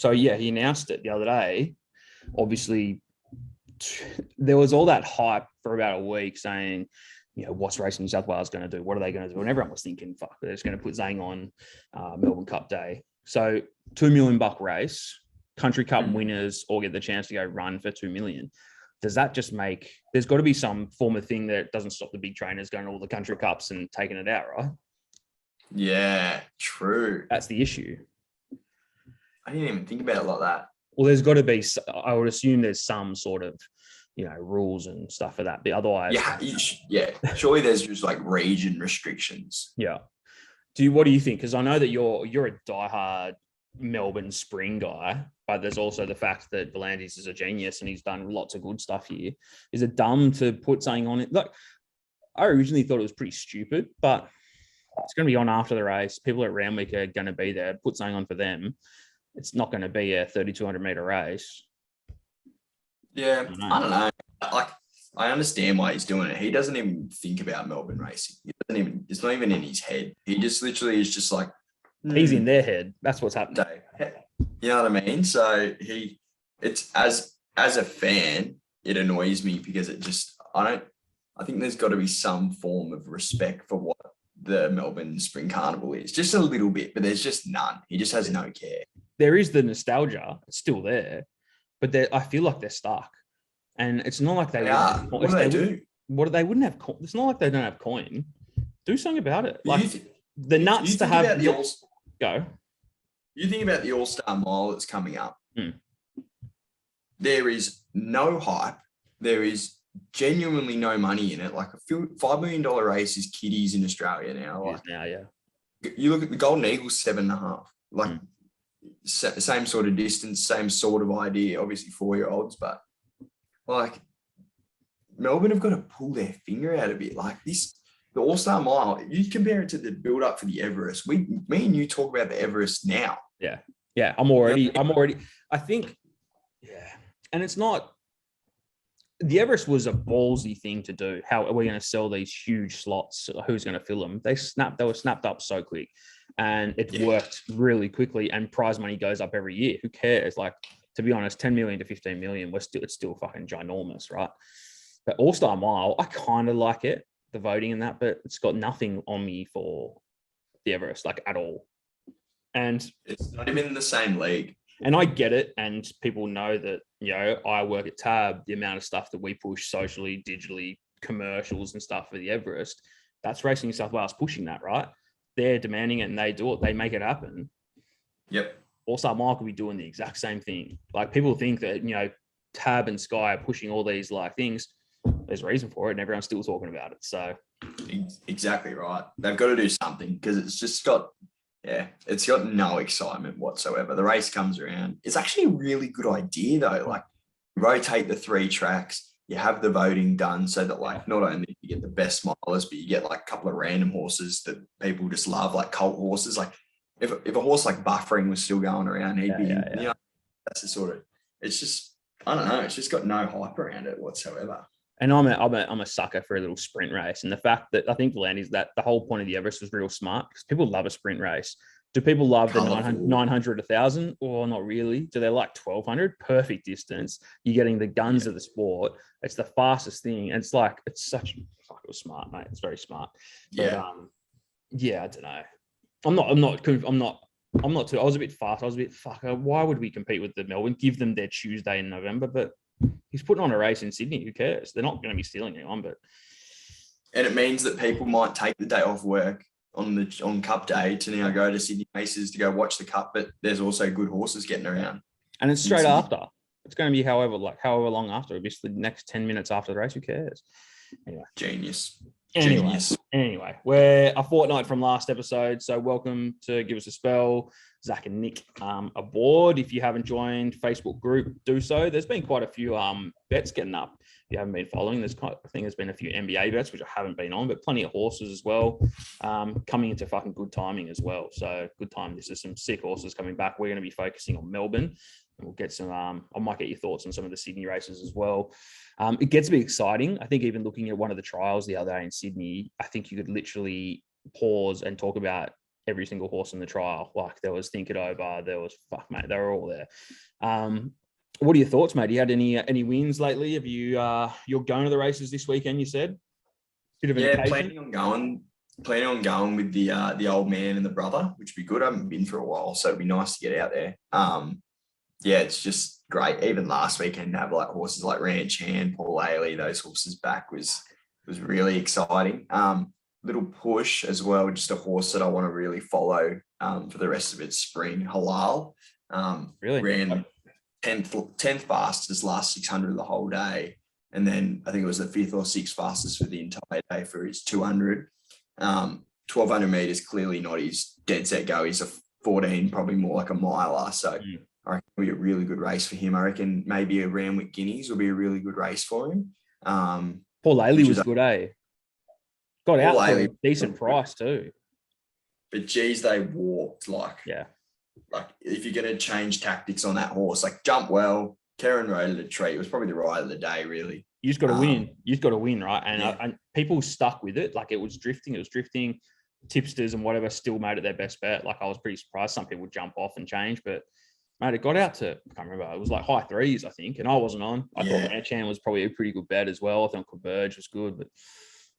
So yeah, he announced it the other day. Obviously, there was all that hype for about a week saying, what's Racing New South Wales going to do? What are they going to do? And everyone was thinking, fuck, they're just going to put Zhang on Melbourne Cup Day. So $2 million race, Country Cup winners all get the chance to go run for $2 million. Does that just make, there's got to be some form of thing that doesn't stop the big trainers going to all the Country Cups and taking it out, right? Yeah, true. That's the issue. I didn't even think about it like that. Well, there's got to be, I would assume there's some sort of, rules and stuff for that. But otherwise. Yeah. Surely there's just like region restrictions. Yeah. What do you think? Because I know that you're a diehard Melbourne Spring guy, but there's also the fact that Volandis is a genius and he's done lots of good stuff here. Is it dumb to put something on it? Like, I originally thought it was pretty stupid, but it's going to be on after the race. People at Randwick are going to be there. Put something on for them. It's not going to be a 3,200 meter race. Yeah, I don't know. Like, I understand why he's doing it. He doesn't even think about Melbourne racing. It's not even in his head. He just literally is just like, he's in their head. That's what's happening. You know what I mean? So it's as a fan, it annoys me because I think there's got to be some form of respect for what the Melbourne Spring Carnival is. Just a little bit, but there's just none. He just has no care. There is the nostalgia. It's still there. But I feel like they're stuck. And it's not like they are. What do they do? They wouldn't have coin. It's not like they don't have coin. Do something about it. Like the nuts to have go. You think about the All-Star Mile that's coming up. There is no hype. There is genuinely no money in it. Like a $5 million race is kiddies in Australia now. Like, you look at the Golden Eagles, 7.5. Like same sort of distance, same sort of idea, obviously 4-year-olds, but like Melbourne have got to pull their finger out a bit. Like the All-Star Mile, you compare it to the build-up for the Everest. Me and you talk about the Everest now. Yeah. I think, and it's not, the Everest was a ballsy thing to do. How are we going to sell these huge slots? Who's going to fill them? They were snapped up so quick. And it worked really quickly, and prize money goes up every year. Who cares? Like, to be honest, 10 million to 15 million, it's still fucking ginormous, right? But All-Star Mile, I kind of like it, the voting and that, but it's got nothing on me for the Everest, like at all. And it's not even in the same league. And I get it, and people know that, I work at Tab, the amount of stuff that we push socially, digitally, commercials and stuff for the Everest, that's Racing New South Wales pushing that, right? They're demanding it and they do it. They make it happen. Yep. All-Star Mile could be doing the exact same thing. Like, people think that, Tab and Sky are pushing all these like things. There's a reason for it, and everyone's still talking about it. So exactly right. They've got to do something because it's got no excitement whatsoever. The race comes around. It's actually a really good idea though. Like, rotate the 3 tracks. You have the voting done so that like not only do you get the best milers, but you get like a couple of random horses that people just love, like cult horses. Like if a horse like Buffering was still going around, he'd be, that's the sort of, it's just, I don't know. It's just got no hype around it whatsoever. And I'm a sucker for a little sprint race. And the fact that I think Volandis, that the whole point of the Everest was real smart because people love a sprint race. Do people love the 900, 1,000? Or not really? Do they like 1,200? Perfect distance. You're getting the guns of the sport. It's the fastest thing. And it was smart, mate. It's very smart. Yeah. But, I don't know. I'm not too. I was a bit fast. I was a bit why would we compete with the Melbourne? Give them their Tuesday in November. But he's putting on a race in Sydney. Who cares? They're not going to be stealing anyone. And it means that people might take the day off work on Cup Day to now go to Sydney races to go watch the Cup, but there's also good horses getting around. And it's straight after. It's going to be however long after. Obviously, the next 10 minutes after the race. Who cares? Anyway. Genius. Anyway, we're a fortnight from last episode, so welcome to Give Us a Spell, Zach and Nick aboard. If you haven't joined Facebook group, do so. There's been quite a few bets getting up. If you haven't been following, I think there's been a few NBA bets, which I haven't been on, but plenty of horses as well, coming into fucking good timing as well. So good time. This is some sick horses coming back. We're going to be focusing on Melbourne. And we'll get some, I might get your thoughts on some of the Sydney races as well. It gets a bit exciting. I think even looking at one of the trials the other day in Sydney, I think you could literally pause and talk about every single horse in the trial. Like there was Think It Over, there was mate, they were all there. What are your thoughts, mate? You had any wins lately? Have you you're going to the races this weekend? You said bit of an occasion? planning on going with the old man and the brother, which would be good. I haven't been for a while, so it'd be nice to get out there. Yeah, it's just great. Even last weekend to have like horses like Ranch Hand, Paul Haley, those horses back was really exciting. Little push as well, just a horse that I want to really follow for the rest of its spring. Halal Really ran 10th fastest last 600 of the whole day, and then I think it was the 5th or 6th fastest for the entire day for his 200. 1200 meters, clearly not his dead set go. He's a 14, probably more like a miler. So I reckon it'll be a really good race for him. I reckon maybe a Randwick Guineas will be a really good race for him. Paul Haley was good, eh? Got out for a decent price too. But geez, they walked like if you're going to change tactics on that horse, like jump well. Karen rode at a treat. It was probably the ride of the day, really. You just got to win. You've got to win, right? And people stuck with it. Like it was drifting. Tipsters and whatever still made it their best bet. Like I was pretty surprised. Some people would jump off and change, but mate, it got out to, I can't remember. It was like high threes, I think. And I wasn't on. I thought Manchan was probably a pretty good bet as well. I think Converge was good, but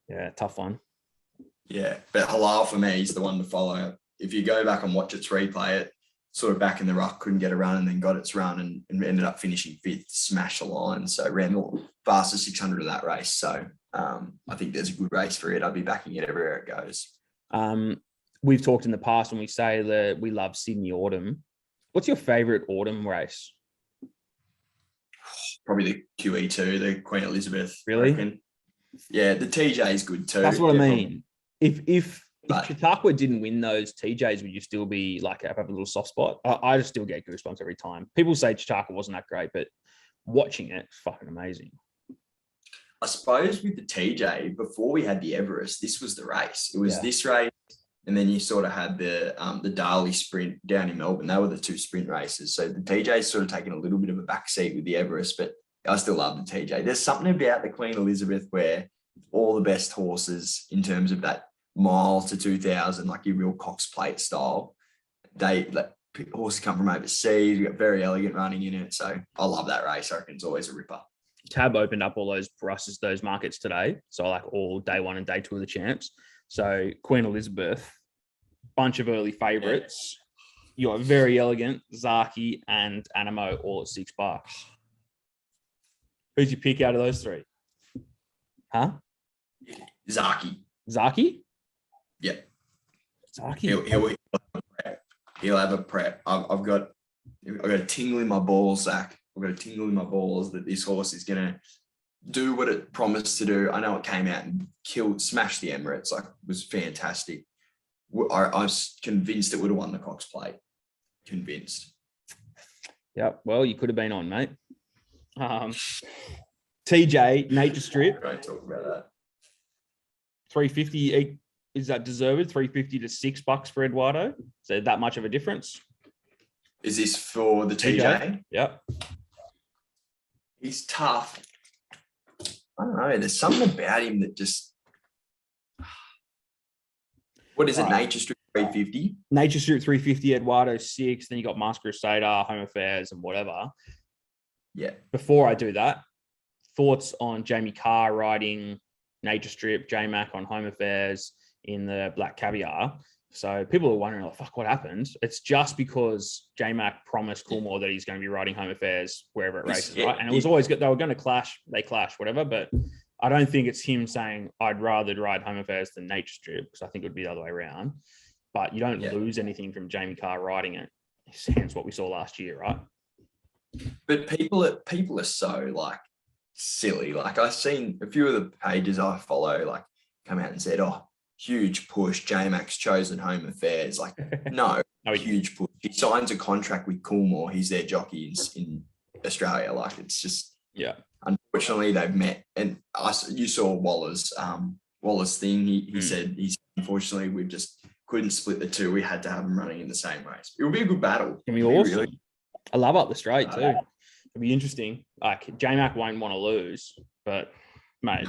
yeah, tough one. Yeah, but Halal for me is the one to follow. If you go back and watch its replay, it sort of back in the ruck, couldn't get a run, and then got its run and ended up finishing 5th, smashed the line. So ran the fastest 600 of that race. So I think there's a good race for it. I'd be backing it everywhere it goes. We've talked in the past when we say that we love Sydney Autumn. What's your favourite autumn race? Probably the QE2, the Queen Elizabeth. Really? Yeah, the TJ is good too. That's what I mean. If Chautauqua didn't win those TJs, would you still be like have a little soft spot? I just still get goosebumps every time. People say Chautauqua wasn't that great, but watching it, fucking amazing. I suppose with the TJ, before we had the Everest, this was the race. It was this race, and then you sort of had the Darley sprint down in Melbourne. They were the 2 sprint races. So the TJ's sort of taken a little bit of a backseat with the Everest, but I still love the TJ. There's something about the Queen Elizabeth where all the best horses in terms of that mile to 2000, like your real Cox Plate style, horses come from overseas. You got very elegant running in it. So I love that race. I reckon it's always a ripper. Tab opened up all those prices, those markets today. So like all day 1 and day 2 of the champs. So Queen Elizabeth, bunch of early favourites. You got Very Elegant, Zaki, and Animo all at $6. Who's your pick out of those 3? Huh? Zaki? Yeah. Zaki. He'll have a prep. I've got a tingle in my balls, Zach. I've got a tingle in my balls that this horse is going to do what it promised to do. I know it came out and smashed the Emirates. Like, it was fantastic. I was convinced it would have won the Cox Plate. Convinced. Yeah, well, you could have been on, mate. TJ, Nature Strip. Don't talk about that. 350, is that deserved? 350 to $6 for Eduardo? Is there that much of a difference? Is this for the TJ? Yep. He's tough. I don't know. There's something about him that just... What is it? Nature Strip 350? Nature Strip 350, Eduardo 6. Then you got Mask Crusader, Home Affairs, and whatever. Yeah. Before I do that, thoughts on Jamie Carr riding Nature Strip, J-Mac on Home Affairs in the Black Caviar. So people are wondering, like, fuck, what happened? It's just because J-Mac promised Coolmore that he's going to be riding Home Affairs wherever it races, right? And it was always good. They were going to clash. They clashed, whatever. But I don't think it's him saying, I'd rather ride Home Affairs than Nature Strip, because I think it would be the other way around. But you don't lose anything from Jamie Carr riding it. Hence what we saw last year, right? But people are so, like, silly. Like, I've seen a few of the pages I follow, like, come out and said, oh, huge push, J-Mac's chosen Home Affairs. Like, no, huge push. He signs a contract with Coolmore. He's their jockey in Australia. Like, it's just, unfortunately, they've met. And you saw Waller's thing. He said, unfortunately, we just couldn't split the two. We had to have them running in the same race. It will be a good battle. It'll be awesome. Really... I love up the straight too. It'll be interesting. Like, J-Mac won't want to lose, but mate,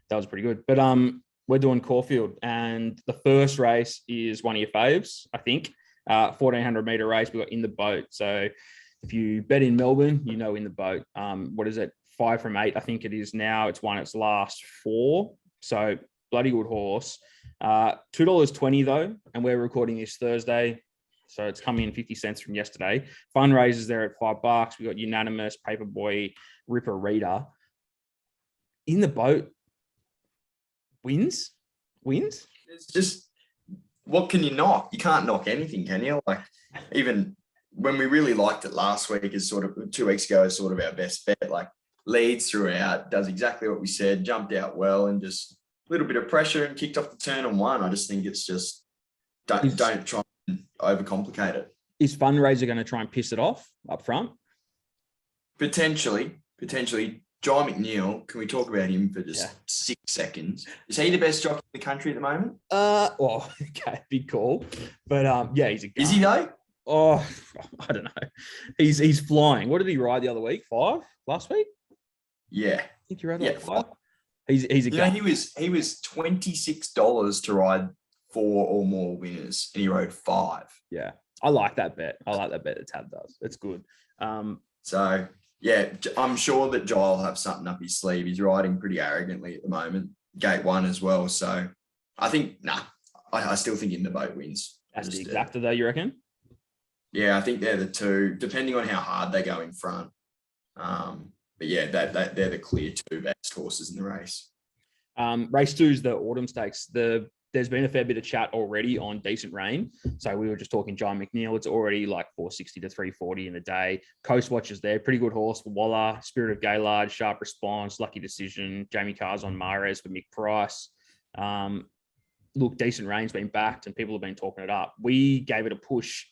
that was pretty good. But we're doing Caulfield, and the first race is one of your faves, I think. 1400 meter race. We got In the Boat. So if you bet in Melbourne, you know In the Boat. What is it? 5 from 8, I think it is now. It's won its last 4. So bloody good horse. $2.20 though, and we're recording this Thursday. So it's coming in 50 cents from yesterday. Fundraisers there at $5. We got Unanimous, Paperboy, Ripper Reader. In the Boat wins. It's just, what can you knock? You can't knock anything, can you? Like, even when we really liked it last week, is sort of 2 weeks ago, is sort of our best bet. Like, leads throughout, does exactly what we said, jumped out well, and just a little bit of pressure and kicked off the turn and won. I just think it's just don't try and overcomplicate it. Is Fundraiser going to try and piss it off up front? Potentially. Jai McNeil, can we talk about him for just 6 seconds? Is he the best jockey in the country at the moment? Well, okay, big call. But yeah, he's a gun. Is he though? Oh, I don't know. He's flying. What did he ride the other week? 5 last week? Yeah. I think he rode like 5. He's a gun. He was $26 to ride 4 or more winners, and he rode 5. Yeah. I like that bet. That Tab does. It's good. So yeah, I'm sure that Jai will have something up his sleeve. He's riding pretty arrogantly at the moment. Gate 1 as well. So I think, I still think In the Boat wins. That's the exacta though, you reckon? Yeah, I think they're the two, depending on how hard they go in front. But yeah, they're the clear 2 best horses in the race. Race 2 is the Autumn Stakes. There's been a fair bit of chat already on Decent Rain. So we were just talking Jai McNeil. It's already like 460 to 340 in the day. Coast Watch is there. Pretty good horse for Waller. Spirit of Gaylord, Sharp Response, Lucky Decision. Jamie Carr's on Mares for Mick Price. Look, Decent Rain's been backed and people have been talking it up. We gave it a push.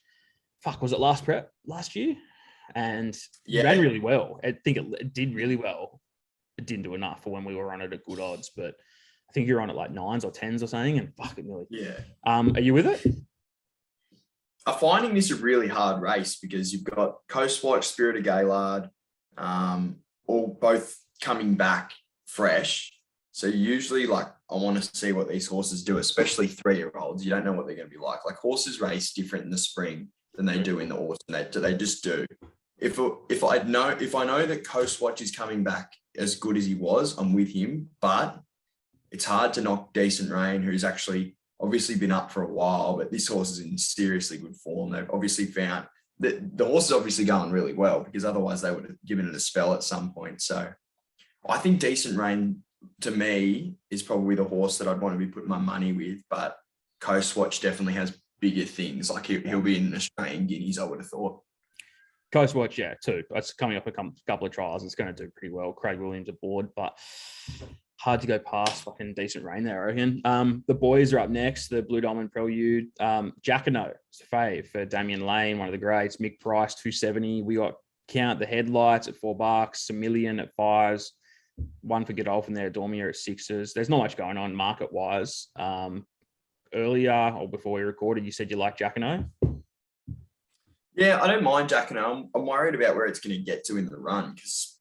Was it last year? And it ran really well. I think it did really well. It didn't do enough for when we were on it at good odds, but I think you're on at like 9s or 10s or something, and it nearly. Yeah. Are you with it? I'm finding this a really hard race because you've got Coast Watch, Spirit of Gaylord, all both coming back fresh. So usually, like, I want to see what these horses do, especially 3-year-olds. You don't know what they're going to be like. Like, horses race different in the spring than they do in the autumn. They just do. If I know that Coast Watch is coming back as good as he was, I'm with him. But it's hard to knock Decent Rain, who's actually obviously been up for a while, but this horse is in seriously good form. They've obviously found that the horse is obviously going really well, because otherwise they would have given it a spell at some point. So I think Decent Rain, to me, is probably the horse that I'd want to be putting my money with, but Coast Watch definitely has bigger things. Like he'll be in Australian Guineas, I would have thought. Coast Watch, yeah, too. It's coming up a couple of trials. It's going to do pretty well. Craig Williams aboard, but hard to go past fucking Decent Rain there, I reckon. The boys are up next. The Blue Diamond Prelude. Jacquino, it's a fave for Damien Lane, one of the greats. Mick Price, 270. We got Count the Headlights at $4. A Million at 5s. One for Godolphin there, Dormier at 6s. There's not much going on market-wise. Earlier or before we recorded, you said you like Jacquino? Yeah, I don't mind Jacquino. I'm worried about where it's going to get to in the run, because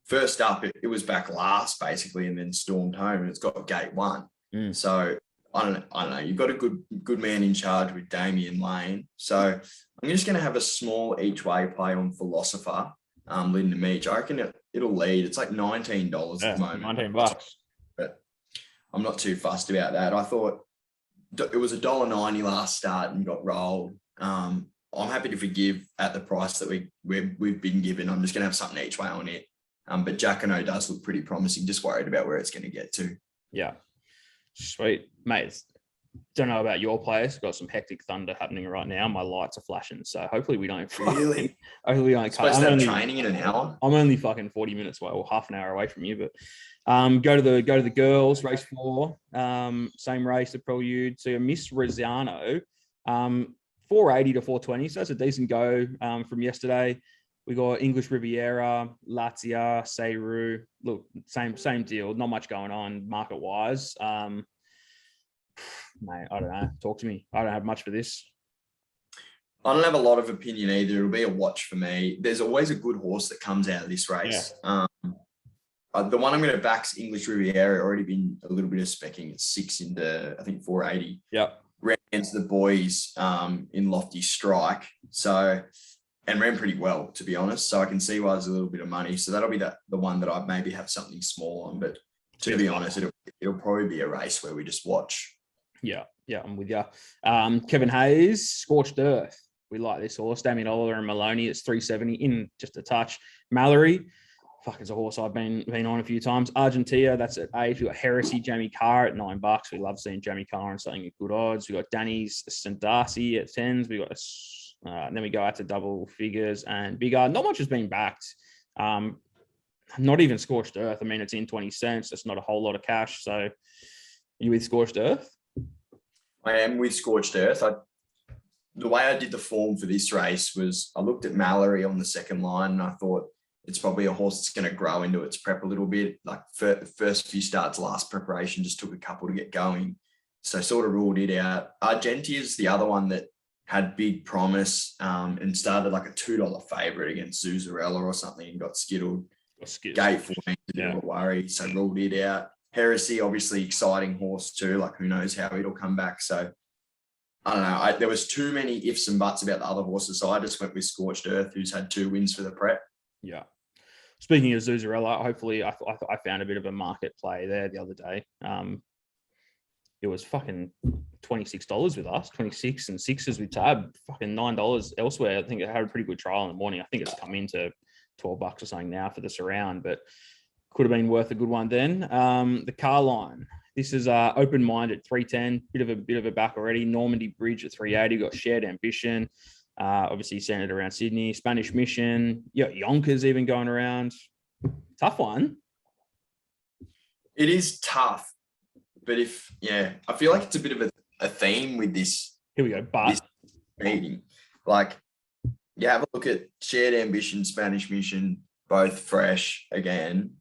first up, it was back last basically, and then stormed home, and it's got gate 1. So I don't know. You've got a good man in charge with Damien Lane. So I'm just going to have a small each way play on Philosopher, leading to Meach. I reckon it'll lead. It's like $19 at the moment. $19. But I'm not too fussed about that. I thought it was $1.90 last start and got rolled. I'm happy to forgive at the price that we've been given. I'm just going to have something each way on it. But Jacquino does look pretty promising. Just worried about where it's going to get to. Yeah. Sweet. Mate, don't know about your place. Got some hectic thunder happening right now. My lights are flashing. So hopefully we don't. Really? Hopefully we don't cut. Supposed to have training in an hour? I'm only fucking 40 minutes away, or half an hour away from you. But go to the girls, race 4. Same race, the Prelude. So Miss Rosano. 480 to 420. So that's a decent go from yesterday. We got English Riviera, Latzia, Seiru. Look, same deal. Not much going on market-wise. Mate, I don't know. Talk to me. I don't have much for this. I don't have a lot of opinion either. It'll be a watch for me. There's always a good horse that comes out of this race. Yeah. The one I'm going to back's English Riviera. Already been a little bit of specking. It's 6 into, I think, 480. Yep. Ran against the boys in Lofty Strike. So, and ran pretty well, to be honest. So I can see why there's a little bit of money. So that'll be the one that I maybe have something small on. But to be honest, it'll probably be a race where we just watch. Yeah, I'm with you. Kevin Hayes, Scorched Earth. We like this horse. Damien Oliver and Maloney. It's 370 in just a touch. Mallory, fuck, it's a horse I've been on a few times. Argentia, that's at 8. We got Heresy, Jamie Carr at $9. We love seeing Jamie Carr and something at good odds. We got Danny's St. Darcy at 10s. We got then we go out to double figures and bigger. Not much has been backed. Not even Scorched Earth. I mean, it's in 20 cents. That's not a whole lot of cash. So, are you with Scorched Earth? I am with Scorched Earth. The way I did the form for this race was I looked at Mallory on the second line and I thought it's probably a horse that's going to grow into its prep a little bit. Like first few starts, last preparation, just took a couple to get going. So sort of ruled it out. Argentia is the other one that had big promise and started like a $2 favourite against Zuzarella or something and got skittled. Gate 14 is a bit of a worry, so ruled it out. Heresy, obviously exciting horse too. Like who knows how it'll come back. So I don't know. There was too many ifs and buts about the other horses, so I just went with Scorched Earth, who's had 2 wins for the prep. Yeah. Speaking of Zuzarella, hopefully I found a bit of a market play there the other day. It was fucking $26 with us, 26 and 6s with Tab, fucking $9 elsewhere. I think it had a pretty good trial in the morning. I think it's come into $12 or something now for the surround, but could have been worth a good one then. The car line. This is Open Mind at 310, bit of a back already. Normandy Bridge at 380. Got Shared Ambition, obviously centered around Sydney. Spanish Mission. Yeah, Yonkers even going around. Tough one. It is tough, but I feel like it's a bit of a theme with this. Here we go. But meeting, like, have a look at Shared Ambition, Spanish Mission, both fresh again.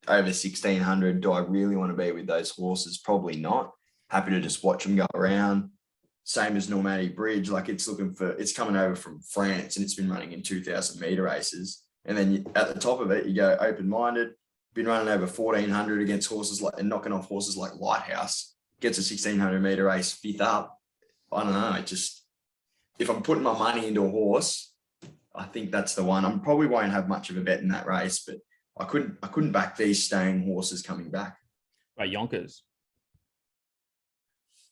Over 1,600. Do I really want to be with those horses? Probably not. Happy to just watch them go around. Same as Normandy Bridge. Like it's coming over from France and it's been running in 2,000 meter races. And then at the top of it, you go Open Minded. Been running over 1,400 against horses and knocking off horses like Lighthouse. Gets a 1,600 meter race, 5th up. I don't know. If I'm putting my money into a horse, I think that's the one. I probably won't have much of a bet in that race, but I couldn't back these staying horses coming back. Right, Yonkers.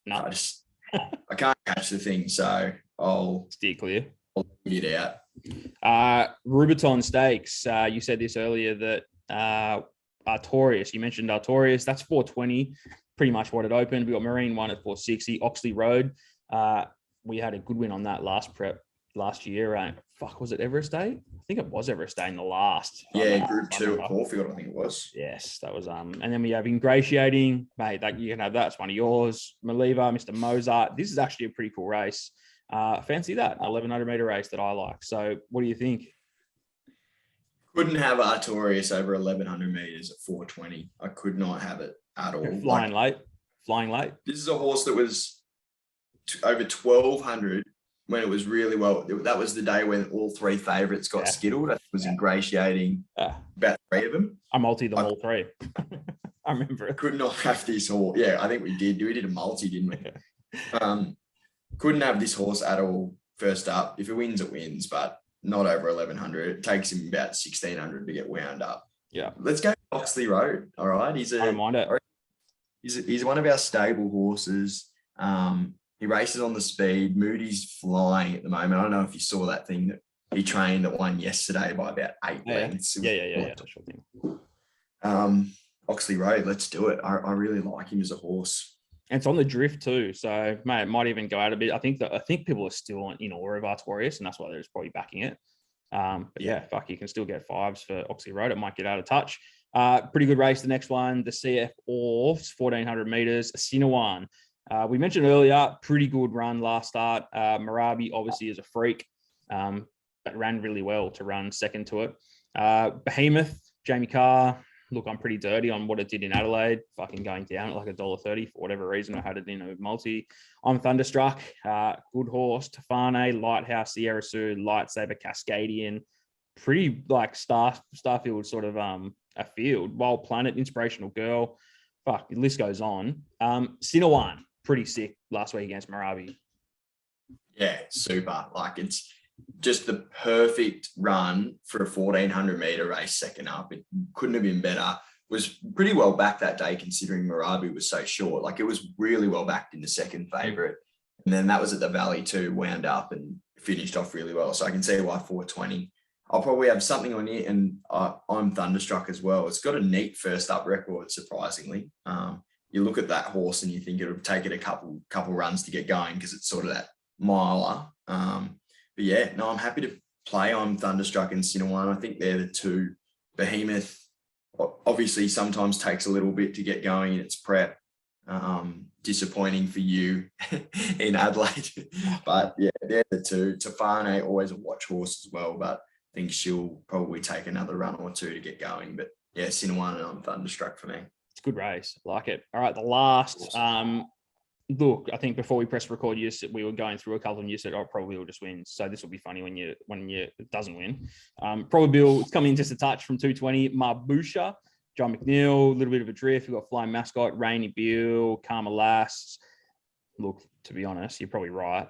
No, I can't catch the thing, so I'll steer clear. I'll leave it out. Rubiton Stakes. You said this earlier that Artorias. You mentioned Artorias. That's 420. Pretty much what it opened. We got Marine 1 at 460. Oxley Road. We had a good win on that last year. Was it Everest Day? I think it was Everest Day in the last. Group 2 at Caulfield, I think it was. Yes, that was and then we have Ingratiating, mate. Like you can have that. It's one of yours. Maliva, Mr. Mozart. This is actually a pretty cool race. Fancy that 1,100 meter race that I like. So, what do you think? Couldn't have Artorias over 1,100 meters at 420. I could not have it at all. Flying late. This is a horse that was over 1,200. When it was really well. That was the day when all 3 favourites got skittled. It was Ingratiating, about 3 of them. I multied them all 3. I remember it. Could not have this horse. Yeah, I think we did. We did a multi, didn't we? Couldn't have this horse at all first up. If it wins, it wins, but not over 1,100. It takes him about 1,600 to get wound up. Yeah. Let's go Oxley Road. All right. I don't mind it. He's one of our stable horses. He races on the speed. Moody's flying at the moment. I don't know if you saw that thing that he trained that won yesterday by about 8 lengths. Yeah. Sure thing. Oxley Road, let's do it. I really like him as a horse. And it's on the drift too. So, mate, it might even go out a bit. I think people are still in awe of Artorias, and that's why they're just probably backing it. But you can still get 5s for Oxley Road. It might get out of touch. Pretty good race. The next one, the CF Orfs, 1,400 meters, Sinawan. We mentioned earlier, pretty good run last start. Marabi obviously is a freak, but ran really well to run second to it. Behemoth, Jamie Carr. Look, I'm pretty dirty on what it did in Adelaide. Fucking going down at like $1.30 for whatever reason. I had it in a multi. I'm Thunderstruck. Good horse. Tafane, Lighthouse, Sierra Sue, Lightsaber, Cascadian. Pretty like Starfield sort of a field. Wild Planet, Inspirational Girl. Fuck, the list goes on. Sinawan, pretty sick last week against Marabi. Yeah, super. Like it's just the perfect run for a 1400 meter race second up. It couldn't have been better. Was pretty well backed that day considering Marabi was so short. Like it was really well backed in the second favourite. And then that was at the Valley too, wound up and finished off really well. So I can see why 420. I'll probably have something on it, and I'm thunderstruck as well. It's got a neat first up record, surprisingly. You look at that horse and you think it'll take it a couple runs to get going because it's sort of that miler. But yeah, no, I'm happy to play on Thunderstruck and Sinawan. I think they're the two. Behemoth obviously sometimes takes a little bit to get going in its prep. Disappointing for you in Adelaide. But yeah, they're the two. Tafane, always a watch horse as well, but I think she'll probably take another run or two to get going. But yeah, Sinawan and I'm Thunderstruck for me. It's a good race. I like it. All right, the last. Look, I think before we press record, we were going through a couple and you said, "Oh, probably will just win." So this will be funny when it doesn't win. Probably it's coming in just a touch from 220. Marbusha, John McNeil, a little bit of a drift. We've got Flying Mascot, Rainy Bill, Karma Lass. Look, to be honest, you're probably right.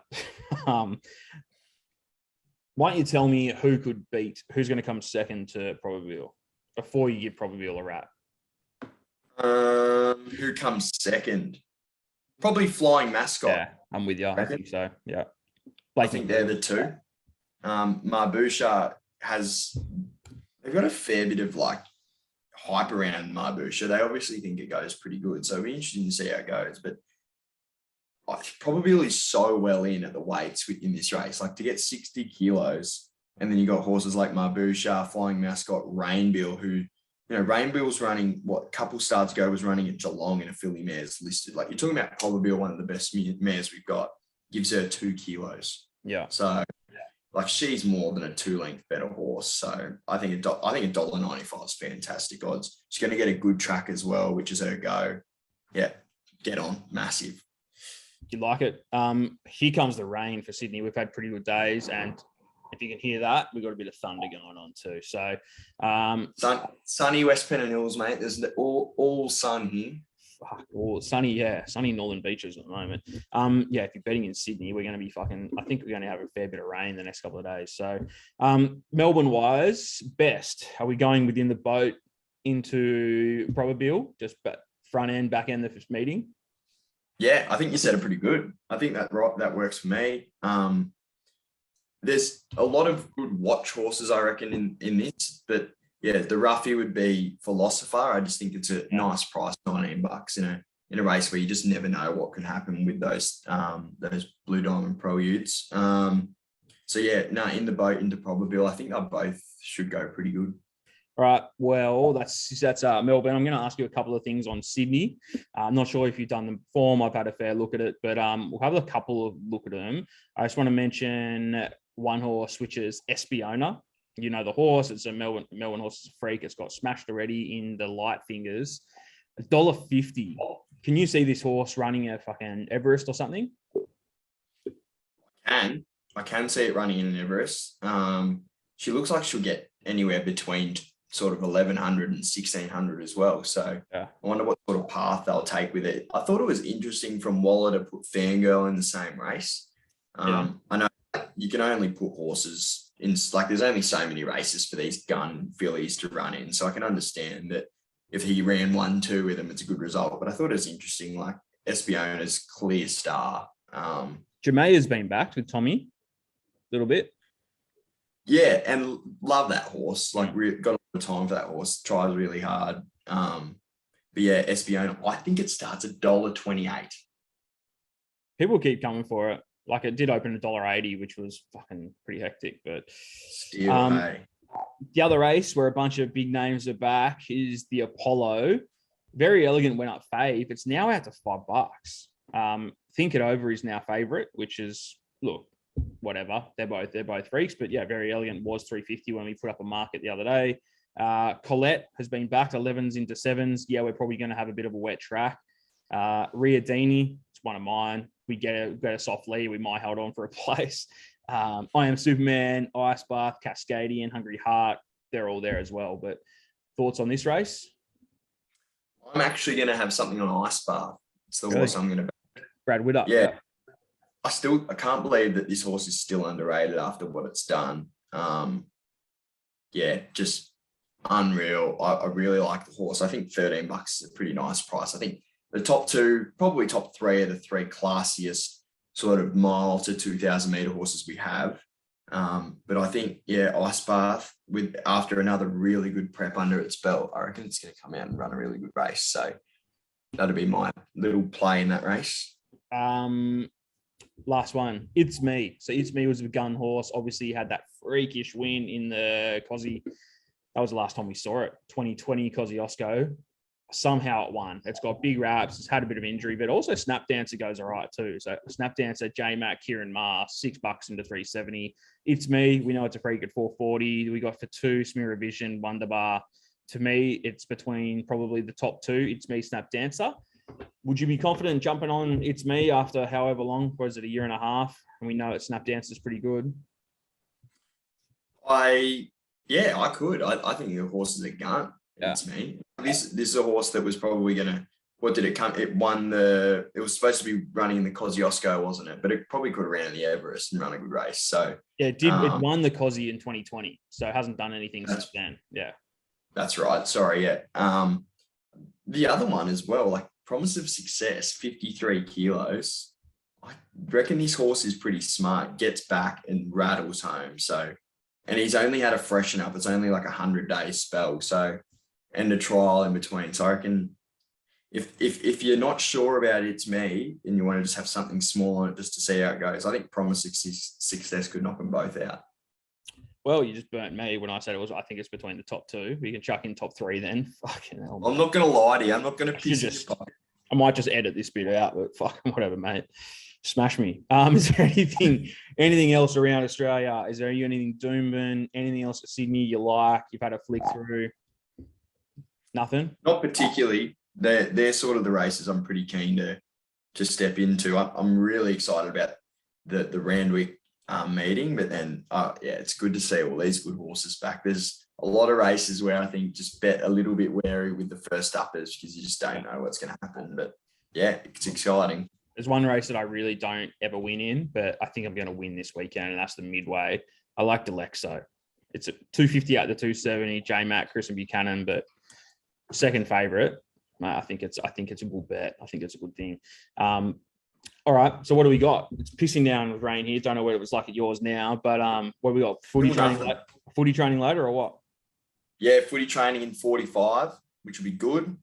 Why don't you tell me who's going to come second to Probabeel before you give Probabeel a wrap? Who comes second? Probably Flying Mascot. Yeah, I'm with you. I think so. Yeah. I think they're the two. Marbusha they've got a fair bit of like hype around Marbusha. They obviously think it goes pretty good. So it'll be interesting to see how it goes. But Probabeel is so well in at the weights in this race. Like to get 60 kilos, and then you got horses like Marbusha, Flying Mascot, Rainbill, who, Rainbill's running, a couple starts ago was running at Geelong in a filly mare's listed. Like you're talking about Probabeel, one of the best mares we've got, gives her 2 kilos. Yeah. So like she's more than a 2-length better horse. So I think $1.95 is fantastic odds. She's going to get a good track as well, which is her go. Yeah, get on, massive. You like it? Here comes the rain for Sydney. We've had pretty good days, and if you can hear that, we've got a bit of thunder going on too. So, sunny West Pennant Hills, mate. There's all sun here. Sunny northern beaches at the moment. If you're betting in Sydney, we're going to be I think we're going to have a fair bit of rain the next couple of days. So, Melbourne wise, best. Are we going within the boat into Probabeel, just front end, back end of this meeting? Yeah, I think you said it pretty good. I think that works for me. There's a lot of good watch horses, I reckon, in this. But yeah, the roughie would be Philosopher. I just think it's a nice price, $19 in a race where you just never know what can happen with those Blue Diamond Pro Utes. So yeah, in the boat into Probabeel, I think they both should go pretty good. All right. Well, that's Melbourne. I'm going to ask you a couple of things on Sydney. I'm not sure if you've done them before. I've had a fair look at it, but we'll have a couple of look at them. I just want to mention one horse, which is Espiona. You know the horse. It's a Melbourne horse. It's a freak. It's got smashed already in the light fingers. $1.50. Can you see this horse running a fucking Everest or something? I can see it running in an Everest. She looks like she'll get anywhere between sort of 1,100 and 1,600 as well. So yeah. I wonder what sort of path they'll take with it. I thought it was interesting from Waller to put Fangirl in the same race. I know you can only put horses in, like there's only so many races for these gun fillies to run in. So I can understand that if he ran 1-2 with them, it's a good result. But I thought it was interesting, like Espiona's clear star. Jemay has been backed with Tommy a little bit. Yeah, and love that horse. Like, got a lot of time for that horse. Tries really hard. But yeah, Espiona, I think it starts at $1.28. People keep coming for it. Like, it did open at $1.80, which was fucking pretty hectic. But still, the other race where a bunch of big names are back is the Apollo. Very Elegant went up fave. It's now out to $5. Think It Over is now favourite, which is, look, whatever. They're both freaks, but yeah, Very Elegant was $3.50 when we put up a market the other day. Colette has been backed 11s into 7s. Yeah, we're probably going to have a bit of a wet track. Riadini, it's one of mine. We get a soft lead, we might hold on for a place. I Am Superman, Ice Bath, Cascadian, Hungry Heart, they're all there as well. But Thoughts on this race? I'm actually going to have something on Ice Bath. It's the horse I'm going to. Brad Whittup. Yeah. I can't believe that this horse is still underrated after what it's done. Yeah, just unreal. I really like the horse. I think $13 is a pretty nice price. I think the top two, probably top three, are the three classiest sort of mile to 2,000 meter horses we have. But I think, Ice Bath, after another really good prep under its belt, I reckon it's going to come out and run a really good race. So that'll be my little play in that race. Last one, It's Me. So It's Me was a gun horse. Obviously, he had that freakish win in the Cosy. That was the last time we saw it. 2020 Kosciuszko. Somehow it won. It's got big wraps. It's had a bit of injury, but also Snap Dancer goes all right too. So Snap Dancer, J-Mac, Kieran Maher, $6 into 370. It's Me. We know it's a freak at 440. We got for 2, Smear Vision, Wonderbar. To me, it's between probably the top 2. It's Me, Snap Dancer. Would you be confident jumping on It's Me after however long? Was it a year and a half? And we know it Snap Dancer is pretty good. I could. I think the horse is a gun. Yeah. It's Me. This is a horse that was probably gonna. What did it come? It won the. It was supposed to be running in the Kosciuszko, wasn't it? But it probably could have ran in the Everest and run a good race. So yeah, it did. It won the Cosy in 2020, so it hasn't done anything since then. Yeah, that's right. Sorry. Yeah. The other one as well, like Promise of Success, 53 kilos. I reckon this horse is pretty smart. Gets back and rattles home. So, and he's only had a freshen up. It's only like 100-day spell. So, and a trial in between. So I reckon if you're not sure about It's Me and you want to just have something small on it just to see how it goes, I think Promise of Success could knock them both out. Well, you just burnt me when I said I think it's between the top 2. We can chuck in top 3 then. Fucking hell. I'm not going to lie to you. I'm not going to piss you. I might just edit this bit out, but fucking whatever, mate. Smash me. Is there anything else around Australia? Is there anything Doomben, anything else at Sydney you like? You've had a flick through? Nothing? Not particularly. They're sort of the races I'm pretty keen to step into. I'm really excited about the Randwick meeting, but then it's good to see all these good horses back. There's a lot of races where I think just bet a little bit wary with the first uppers because you just don't know what's going to happen. But yeah, it's exciting. There's one race that I really don't ever win in, but I think I'm going to win this weekend, and that's the Midway. I like Delexo. It's a 250 out to 270. J-Mac, Chris and Buchanan, but second favourite. I think it's a good bet. I think it's a good thing. All right. So what do we got? It's pissing down with rain here. Don't know what it was like at yours now, but what do we got? Footy training later or what? Yeah, footy training in 45, which will be good.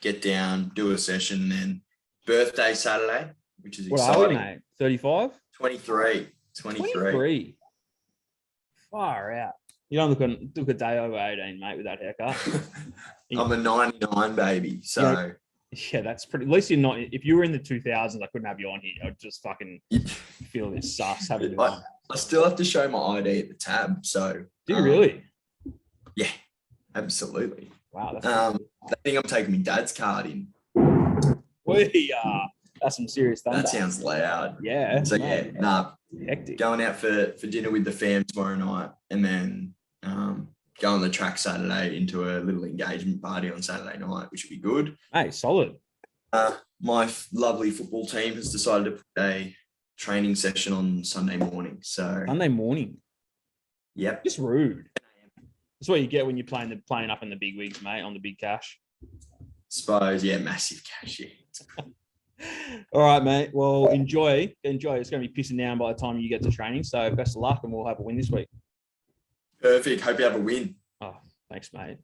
Get down, do a session, then birthday Saturday, which is exciting. What are we, mate? 35? 23. Far out. You don't look a day over 18, mate, with that haircut. I'm a 99 baby, so yeah, that's pretty. At least you're not. If you were in the 2000s, I couldn't have you on here. I'd just fucking feel this sus having it on. I still have to show my ID at the tab. So do you really? Yeah, absolutely. Wow. I think I'm taking my dad's card in. That's some serious thunder. That sounds loud. Yeah. So hectic. Going out for dinner with the fam tomorrow night, and then go on the track Saturday into a little engagement party on Saturday night, which would be good. Hey, solid. My lovely football team has decided to put a training session on Sunday morning. So Sunday morning. Yep. Just rude. That's what you get when you're playing up in the big wigs, mate, on the big cash. Suppose, yeah, massive cash. Yeah. All right, mate. Well, enjoy. It's going to be pissing down by the time you get to training. So best of luck, and we'll have a win this week. Perfect. Hope you have a win. Oh, thanks, mate.